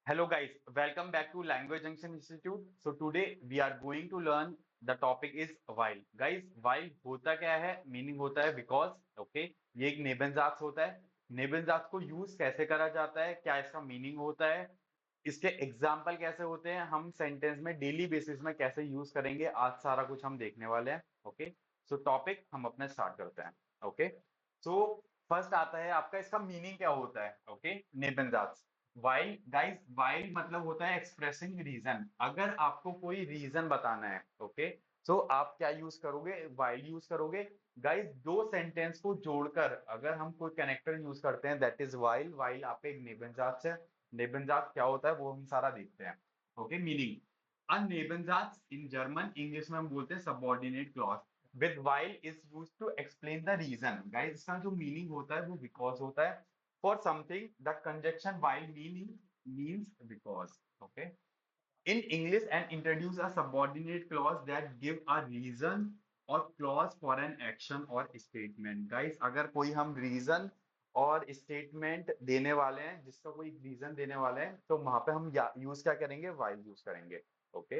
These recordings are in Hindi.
Hello guys, welcome back to Language Junction Institute. So today we are going to learn the topic is while. Guys, while होता क्या है? मीनिंग होता है because. Okay, ये एक नेबनजात होता है. नेबनजात को यूज कैसे करा जाता है? क्या इसका मीनिंग होता है? इसके एग्जाम्पल कैसे होते हैं? हम सेंटेंस में डेली बेसिस में कैसे यूज करेंगे? आज सारा कुछ हम देखने वाले हैं. ओके, सो टॉपिक हम अपने स्टार्ट करते हैं. ओके, सो फर्स्ट आता है आपका इसका मीनिंग क्या होता है? ओके, नेबनजात. वाइल गाइस, वाइल मतलब होता है एक्सप्रेसिंग रीजन. अगर आपको कोई रीजन बताना है, ओके, सो आप क्या यूज करोगे? वाइल यूज करोगे. गाइस, दो सेंटेंस को जोड़कर अगर हम कोई कनेक्टर यूज करते हैं, दैट इज वाइल. वाइल आपका एक नेबनजात है. नेबनजात क्या होता है वो हम सारा देखते हैं. Okay, meaning. अ नेबनजात इन जर्मन, इंग्लिश में हम बोलते हैं subordinate clause. With while is use to explain the reason. Guys, इसका जो मीनिंग होता है वो बिकॉज होता है. For something, the conjunction while meaning means because. Okay. In English, and introduce a subordinate clause that give a reason or clause for an action or statement. Guys, अगर कोई हम reason और statement देने वाले हैं, जिसका कोई reason देने वाले हैं, तो वहां पे हम यूज क्या करेंगे? while यूज करेंगे. ओके,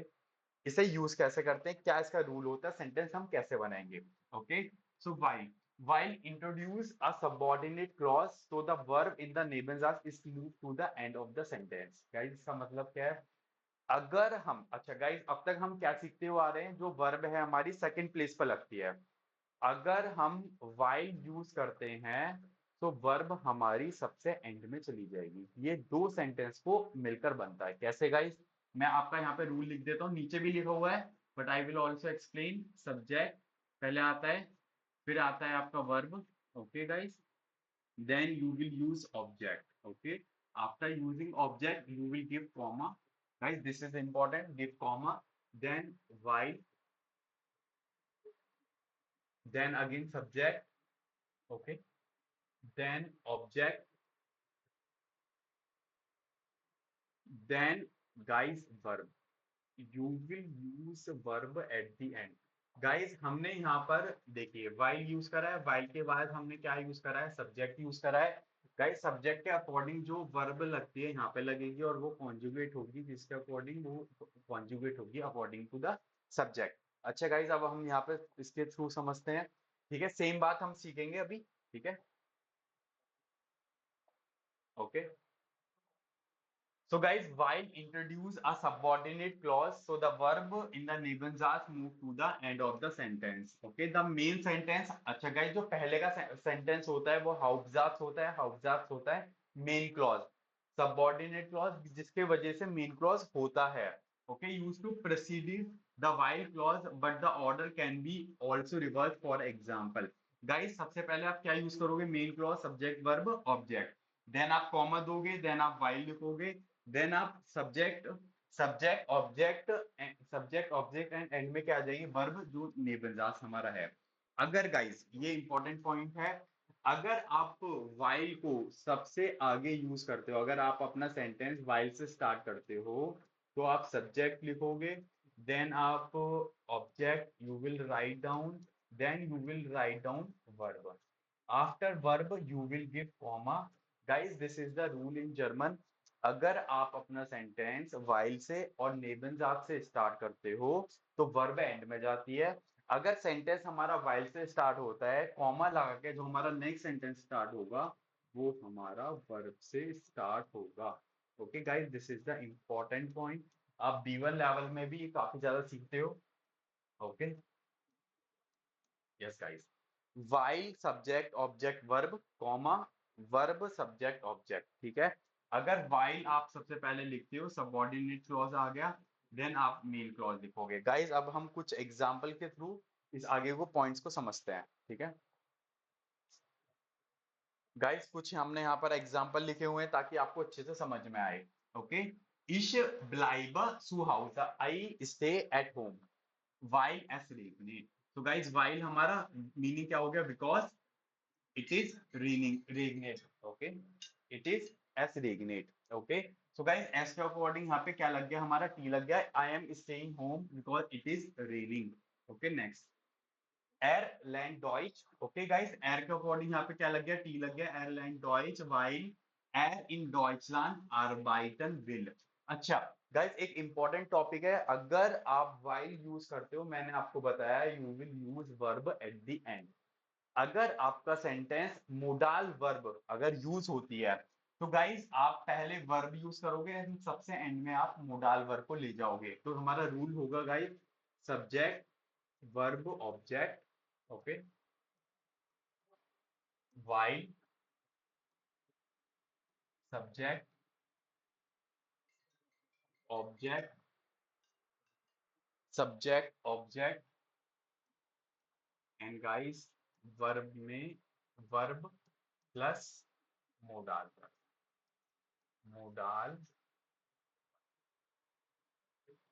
इसे यूज कैसे करते हैं? क्या इसका रूल होता है? सेंटेंस हम कैसे बनाएंगे? Okay, so while introduce a subordinate clause so the verb in the Nebensatzes is moved to the end of the sentence. Guys, इसका मतलब क्या है? अगर हम, अच्छा गाइस, अब तक हम क्या सीखते हुए आ रहे हैं? जो वर्ब है हमारी सेकंड प्लेस पर लगती है. अगर हम while यूज करते हैं तो वर्ब हमारी सबसे एंड में चली जाएगी. ये दो सेंटेंस को मिलकर बनता है. कैसे गाइस? मैं आपका यहाँ पे रूल लिख देता हूँ, नीचे भी लिखा हुआ है, but I will also explain. Subject पहले आता है, फिर आता है आपका verb. Okay guys, then you will use object. Okay, after using object you will give comma. Guys, this is important, give comma, then while, then again subject. Okay, then object, then guys verb. You will use verb at the end. Guys, हमने यहाँ पर देखिए while यूज करा है. while के बाद हमने क्या यूज करा है? सब्जेक्ट यूज करा है. गाइस, सब्जेक्ट के अकॉर्डिंग जो वर्ब लगती है यहाँ पे लगेगी और वो कॉन्जुगेट होगी, जिसके अकॉर्डिंग वो कॉन्जुगेट होगी अकॉर्डिंग टू द सब्जेक्ट. अच्छा गाइस, अब हम यहाँ पे इसके थ्रू समझते हैं. ठीक है, सेम बात हम सीखेंगे अभी. ठीक है. Okay, so guys, while introduce a subordinate clause, so the verb in the Nebenzas move to the end of the sentence. Okay, the main sentence. अच्छा guys, जो पहले का sentence होता है वो Hauptsatz होता है. Hauptsatz होता है main clause. Subordinate clause जिसके वजह से main clause होता है. Okay, used to preceding the while clause, but the order can be also reversed. For example, guys, सबसे पहले आप क्या यूज करोगे? Main clause, subject, verb, object. Then आप कॉमा दोगे, देन आप वाइल लिखोगे, देन आप subject, subject object and end में क्या आ जाएगी? वर्ब, जो नेबनजास हमारा है. अगर गाइस, ये इंपॉर्टेंट पॉइंट है, अगर आप वाइल को सबसे आगे यूज करते हो, अगर आप अपना सेंटेंस वाइल से स्टार्ट करते हो, तो आप सब्जेक्ट लिखोगे, देन आप object you will write down, then you will write down verb. After verb you will give comma. Guys, this is the rule in German. अगर आप अपना सेंटेंस वाइल से और नेबनजात से स्टार्ट करते हो तो वर्ब एंड में जाती है. अगर सेंटेंस हमारा वाइल से स्टार्ट होता है, कॉमा लगा के, जो हमारा नेक्स्ट सेंटेंस स्टार्ट होगा वो हमारा वर्ब से स्टार्ट होगा. Okay guys, this is the important point. आप B1 लेवल में भी काफी ज्यादा सीखते हो. Okay, yes guys. While subject object verb, comma, verb subject object. ठीक है. अगर वाइल आप सबसे पहले लिखते हो, सबऑर्डिनेट क्लॉज आ गया, देन आप मेन क्लॉज लिखोगे. गाइस, अब हम कुछ एग्जांपल के थ्रू इस आगे को पॉइंट्स को समझते हैं. ठीक है गाइस, कुछ हमने यहाँ पर एग्जांपल लिखे हुए हैं ताकि आपको अच्छे से समझ में आए. ओके, इश ब्लाइबा सु हाउस, I stay at home while एस रेगनेट. तो गाइस, वाइल हमारा मीनिंग क्या हो गया? Because it is raining, regnate. Okay, it is as regnate. Okay, so guys, as के अकॉर्डिंग यहाँ पे क्या लग गया? हमारा टी लग गया. I am staying home because it is raining. Okay, next, Ireland Deutsche. Okay guys, air के अकॉर्डिंग यहाँ पे क्या लग गया? टी लग गया. Ireland Deutsche while Er in Deutschland arbeiten will। अच्छा गाइस, एक इंपॉर्टेंट टॉपिक है। अगर आप while यूज करते हो, मैंने आपको बताया you will use verb at the end. अगर आपका सेंटेंस मोडाल वर्ब अगर यूज होती है, तो गाइस आप पहले वर्ब यूज करोगे एंड सबसे एंड में आप मोडाल वर्ब को ले जाओगे। तो हमारा रूल होगा guys, subject verb object, okay, while subject object, subject object and guys verb में verb plus modal verb, modal.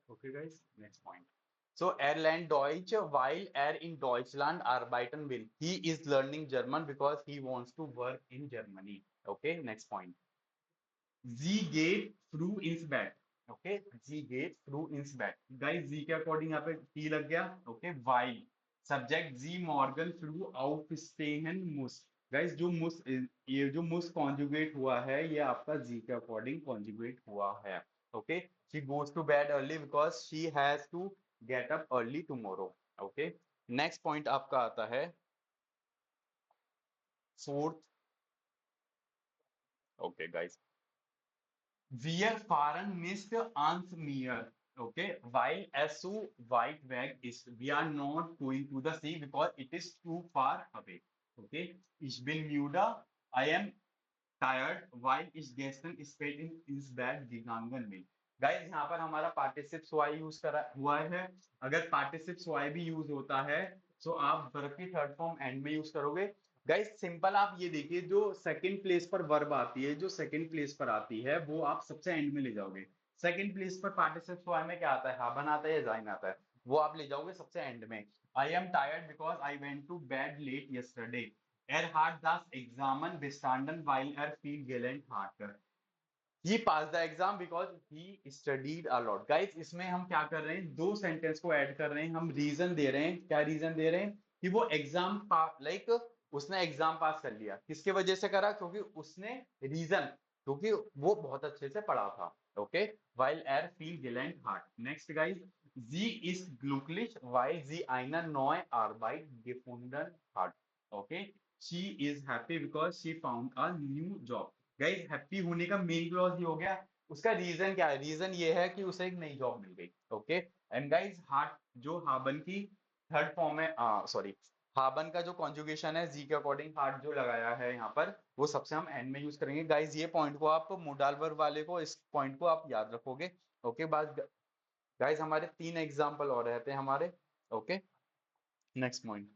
Okay, guys, next point. So, er lernt Deutsch while er in Deutschland arbeiten will. He is learning German because he wants to work in Germany. Okay, next point. Sie geht früh ins Bett. Okay, sie geht früh ins Bett. Guys, sie के अकॉर्डिंग यहाँ पे T लग गया। Okay, while subject sie morgen früh aufstehen muss। Guys जो मुस, ये जो मुस कॉन्जुगेट हुआ है, ये आपका जी के अकॉर्डिंग कॉन्जुगेट हुआ है। Okay, she goes to bed early because she has to get up early tomorrow. Okay, next point आपका आता है fourth. Okay guys, wir fahren nicht ans Meer. Okay, while as so wide weg is, we are not going to the sea because it is too far away. Okay, ich bin müde, I am tired, while ich gestern spät ins Bett gegangen bin। Guys यहाँ पर हमारा पार्टिसिप्स वाई यूज करा हुआ है। अगर पार्टिसिप्स वाई भी यूज होता है, तो आप वर्ब की थर्ड फॉर्म एंड में यूज करोगे। गाइस सिंपल, आप ये देखिए, जो सेकंड प्लेस पर वर्ब आती है, जो सेकंड प्लेस पर आती है, वो आप सबसे एंड में ले जाओगे। सेकंड प्लेस पर पार्टिसिप्स वाई में क्या आता है, हाबन आता है या जाइन आता है, वो आप ले जाओगे सबसे एंड में। I am tired because I went to bed late yesterday. Er hat das Examen bestanden, weil er viel gelernt hatte। He passed the exam because he studied a lot। Guys, इसमें हम क्या कर रहे हैं, दो सेंटेंस को ऐड कर रहे हैं, हम रीजन दे रहे हैं। क्या रीजन दे रहे हैं कि वो एग्जाम लाइक उसने एग्जाम पास कर लिया। किसके वजह से करा, क्योंकि उसने रीजन, क्योंकि वो बहुत अच्छे से पढ़ा था। Okay, while er viel gelernt hat। Next guys, sie ist glücklich weil sie eine neue Arbeit gefunden hat। Okay, she is happy because she found a new job। Guys happy होने का मेन क्लॉज ये हो गया। उसका रीजन क्या है, रीजन ये है कि उसे एक नई जॉब मिल गई। ओके, एंड गाइस हार्ट जो हाबन की थर्ड फॉर्म है, सॉरी, हाबन का जो कॉन्जुगेशन है जी के अकॉर्डिंग हार्ट जो लगाया है यहाँ पर, वो सबसे हम एंड में यूज करेंगे। गाइस ये पॉइंट को आप मोडाल वर्ब वाले को, इस पॉइंट को आप याद रखोगे। ओके, बात गाइस हमारे तीन एग्जाम्पल और रहते हैं हमारे। ओके, नेक्स्ट पॉइंट,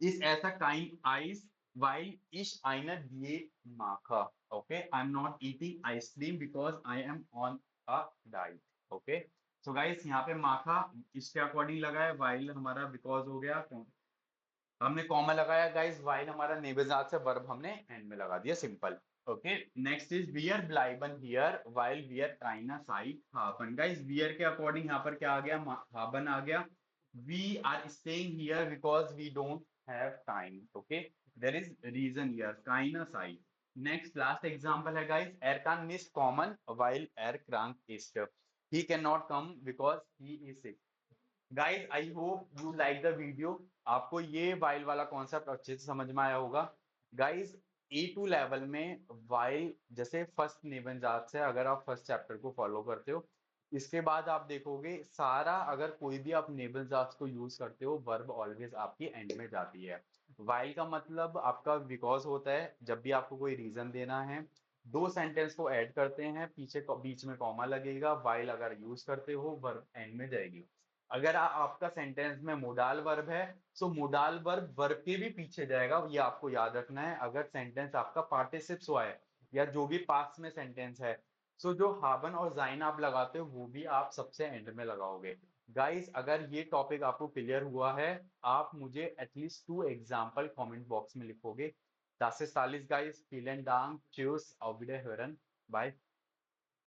ist ऐसा kein Eis, weil ich eine Diät mache। Okay, I'm not eating ice cream because I am on a diet। Okay, so guys यहाँ पे माखा इसके अकॉर्डिंग लगा है, while हमारा because हो गया, हमने कॉमा लगाया। गाइस while हमारा नेबेजात से वर्ब हमने एंड में लगा दिया, सिंपल। ओके, नेक्स्ट इज वियर ब्लाइबन हियर while वियर काइना साइट हाबन। गाइस वियर के अकॉर्डिंग यहाँ पर क्या आ गया, हाबन आ गया। we are staying here because we don't have time। okay, there is reason here, काइना साइट। नेक्स्ट लास्ट एग्जांपल है guys, er kann nicht kommen while er krank ist। he cannot come because he is sick। Guys I hope you like the video. आपको ये वाइल वाला कॉन्सेप्ट अच्छे से समझ में आया होगा। गाइज A2 लेवल में वाइल जैसे फर्स्ट निबंजात से अगर आप फर्स्ट चैप्टर को फॉलो करते हो, इसके बाद आप देखोगे सारा, अगर कोई भी आप निबंजात को यूज करते हो, वर्ब ऑलवेज आपकी एंड में जाती है। वाइल का मतलब आपका बिकॉज होता है, जब भी आपको कोई रीजन देना है, दो सेंटेंस को ऐड करते हैं, पीछे बीच में कॉमा लगेगा, वाइल अगर यूज करते हो वर्ब एंड में जाएगी। अगर आपका सेंटेंस में मोडाल वर्ब है, तो मोडाल वर्ब वर्ब के भी पीछे जाएगा, ये आपको याद रखना है। अगर सेंटेंस आपका पार्टिसिप्स हुआ है या जो भी पास्ट में सेंटेंस है, सो जो हाबन और जाइन आप लगाते हो, वो भी आप सबसे एंड में लगाओगे। गाइस अगर ये टॉपिक आपको क्लियर हुआ है, आप मुझे एटलीस्ट 2 एग्जाम्पल कमेंट बॉक्स में लिखोगे। Das ist alles, guys. Vielen Dank. Tschüss. Auf Wiederhören. Bye.